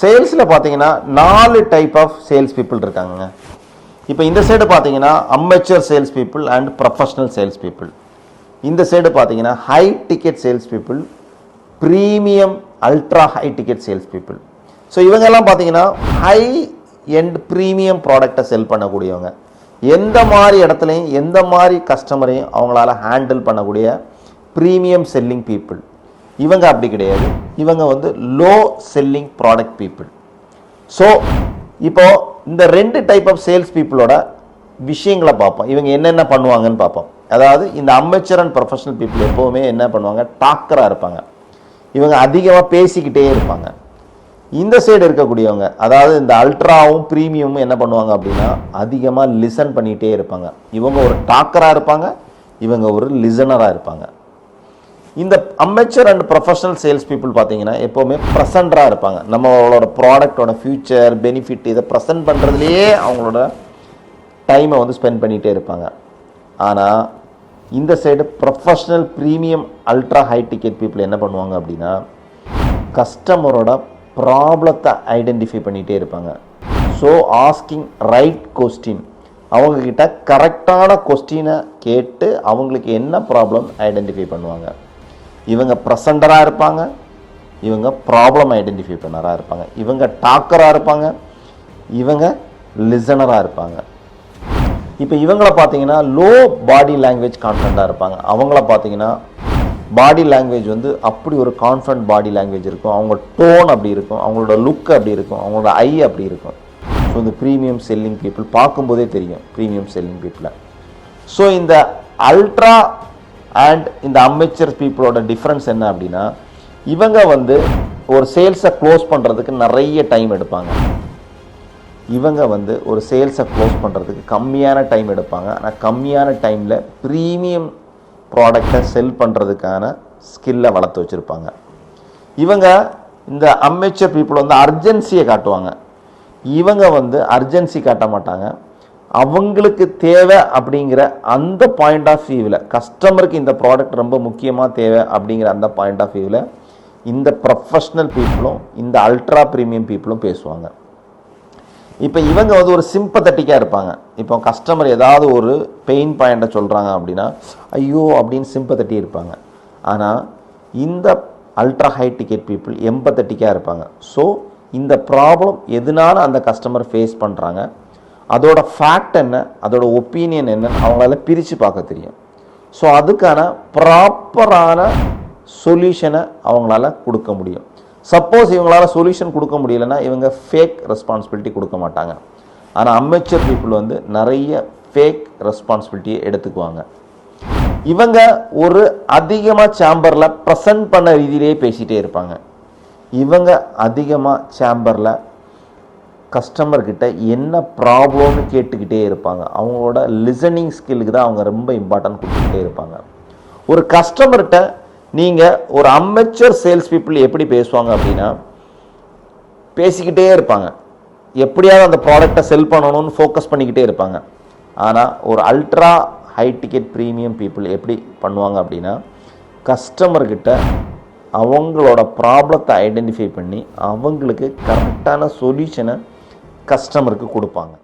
சேல்ஸில் பார்த்தீங்கன்னா 4 type of sales people இருக்காங்க. இப்போ இந்த சைடு பார்த்தீங்கன்னா amateur sales people and professional sales people. இந்த சைடு பார்த்தீங்கன்னா high ticket sales people, premium ultra high ticket sales people. So இவங்கெல்லாம் பார்த்தீங்கன்னா ஹை எண்ட் ப்ரீமியம் ப்ராடக்டை செல் பண்ணக்கூடியவங்க. எந்த மாதிரி இடத்துலையும் எந்த மாதிரி கஸ்டமரையும் அவங்களால ஹேண்டில் பண்ணக்கூடிய ப்ரீமியம் செல்லிங் பீப்புள். இவங்க அப்படி கிடையாது, இவங்க வந்து low selling product people. So இப்போது இந்த 2 டைப் ஆஃப் சேல்ஸ் பீப்புளோட விஷயங்களை பார்ப்போம். இவங்க என்னென்ன பண்ணுவாங்கன்னு பார்ப்போம். அதாவது இந்த அமெச்சூர் அண்ட் ப்ரொஃபஷனல் பீப்புள் எப்போவுமே என்ன பண்ணுவாங்க, டாக்கராக இருப்பாங்க. இவங்க அதிகமாக பேசிக்கிட்டே இருப்பாங்க. இந்த சைடு இருக்கக்கூடியவங்க, அதாவது இந்த அல்ட்ராவும் ப்ரீமியமும் என்ன பண்ணுவாங்க அப்படின்னா அதிகமாக லிசன் பண்ணிகிட்டே இருப்பாங்க. இவங்க ஒரு டாக்கராக இருப்பாங்க, இவங்க ஒரு லிசனராக இருப்பாங்க. இந்த amateur and professional sales people பார்த்தீங்கன்னா எப்போவுமே ப்ரெசென்டராக இருப்பாங்க. நம்மளோட ப்ராடக்டோட ஃபியூச்சர் பெனிஃபிட் இதை ப்ரெசென்ட் பண்ணுறதுலையே அவங்களோட டைமை வந்து ஸ்பெண்ட் பண்ணிகிட்டே இருப்பாங்க. ஆனால் இந்த side professional premium ultra high ticket people என்ன பண்ணுவாங்க அப்படின்னா கஸ்டமரோட ப்ராப்ளத்தை ஐடென்டிஃபை பண்ணிகிட்டே இருப்பாங்க. ஸோ ஆஸ்கிங் ரைட் கொஸ்டின், அவங்கக்கிட்ட கரெக்டான கொஸ்டினை கேட்டு அவங்களுக்கு என்ன ப்ராப்ளம் ஐடென்டிஃபை பண்ணுவாங்க. இவங்க ப்ரெசென்டராக இருப்பாங்க, இவங்க ப்ராப்ளம் ஐடென்டிஃபை பண்ணராக இருப்பாங்க. இவங்க டாக்கராக இருப்பாங்க, இவங்க லிசனராக இருப்பாங்க. இப்போ இவங்களை பார்த்தீங்கன்னா லோ பாடி லாங்குவேஜ் கான்ஃபிடண்ட்டாக இருப்பாங்க. அவங்கள பார்த்தீங்கன்னா பாடி லாங்குவேஜ் வந்து அப்படி ஒரு கான்ஃபிடண்ட் பாடி லாங்குவேஜ் இருக்கும், அவங்க டோன் அப்படி இருக்கும், அவங்களோட லுக் அப்படி இருக்கும், அவங்களோட ஐ அப்படி இருக்கும். ஸோ இந்த ப்ரீமியம் செல்லிங் பீப்புள் பார்க்கும்போதே தெரியும் ப்ரீமியம் செல்லிங் பீப்புளை. ஸோ இந்த அல்ட்ரா அண்ட் இந்த அமெச்சூர் பீப்புளோட டிஃப்ரென்ஸ் என்ன அப்படின்னா இவங்க வந்து ஒரு சேல்ஸை க்ளோஸ் பண்ணுறதுக்கு நிறைய டைம் எடுப்பாங்க. இவங்க வந்து ஒரு சேல்ஸை க்ளோஸ் பண்ணுறதுக்கு கம்மியான டைம் எடுப்பாங்க. ஆனால் கம்மியான டைமில் ப்ரீமியம் ப்ராடக்டை செல் பண்ணுறதுக்கான ஸ்கில்லை வளர்த்து வச்சுருப்பாங்க. இவங்க இந்த அமெச்சூர் பீப்புள் வந்து அர்ஜென்சியை காட்டுவாங்க. இவங்க வந்து அர்ஜென்சி காட்ட மாட்டாங்க. அவங்களுக்கு தேவை அப்படிங்கிற அந்த பாயிண்ட் ஆஃப் வியூவில், கஸ்டமருக்கு இந்த ப்ராடக்ட் ரொம்ப முக்கியமாக தேவை அப்படிங்கிற அந்த பாயிண்ட் ஆஃப் வியூவில் இந்த ப்ரொஃபஷ்னல் பீப்புளும் இந்த அல்ட்ரா ப்ரீமியம் பீப்புளும் பேசுவாங்க. இப்போ இவங்க வந்து ஒரு சிம்பத்தட்டிக்காக இருப்பாங்க. இப்போ கஸ்டமர் ஏதாவது ஒரு பெயின் பாயிண்ட்டை சொல்கிறாங்க அப்படின்னா ஐயோ அப்படின்னு சிம்பத்தட்டி இருப்பாங்க. ஆனால் இந்த அல்ட்ரா ஹை டிக்கெட் பீப்புள் எம்பத்தட்டிக்காக இருப்பாங்க. ஸோ இந்த ப்ராப்ளம் எதனால அந்த கஸ்டமர் ஃபேஸ் பண்ணுறாங்க, அதோட ஃபேக்ட் என்ன, அதோட ஒப்பீனியன் என்னன்னு அவங்களால பிரித்து பார்க்க தெரியும். ஸோ அதுக்கான ப்ராப்பரான சொல்யூஷனை அவங்களால கொடுக்க முடியும். சப்போஸ் இவங்களால சொல்யூஷன் கொடுக்க முடியலைன்னா இவங்க ஃபேக் ரெஸ்பான்சிபிலிட்டி கொடுக்க மாட்டாங்க. ஆனால் அமெச்சூர் பீப்புள் வந்து நிறைய ஃபேக் ரெஸ்பான்சிபிலிட்டியை எடுத்துக்குவாங்க. இவங்க ஒரு அதிகமாக சேம்பரில் ப்ரெசன்ட் பண்ண ரீதியிலே பேசிகிட்டே இருப்பாங்க. இவங்க அதிகமாக சேம்பரில் கஸ்டமர்கிட்ட என்ன ப்ராப்ளம்னு கேட்டுக்கிட்டே இருப்பாங்க. அவங்களோட லிசனிங் ஸ்கில்லுக்கு தான் அவங்க ரொம்ப இம்பார்ட்டன்ட் கொடுத்துக்கிட்டே இருப்பாங்க. ஒரு கஸ்டமர்கிட்ட நீங்கள் ஒரு அமெச்சூர் சேல்ஸ் பீப்புள் எப்படி பேசுவாங்க அப்படின்னா பேசிக்கிட்டே இருப்பாங்க, எப்படியாவது அந்த ப்ராடக்டை செல் பண்ணணும்னு ஃபோக்கஸ் பண்ணிக்கிட்டே இருப்பாங்க. ஆனால் ஒரு ultra high ticket premium people எப்படி பண்ணுவாங்க அப்படின்னா கஸ்டமர்கிட்ட அவங்களோட ப்ராப்ளத்தை ஐடென்டிஃபை பண்ணி அவங்களுக்கு கரெக்டான சொல்யூஷனை கஸ்டமருக்கு கொடுப்பாங்க.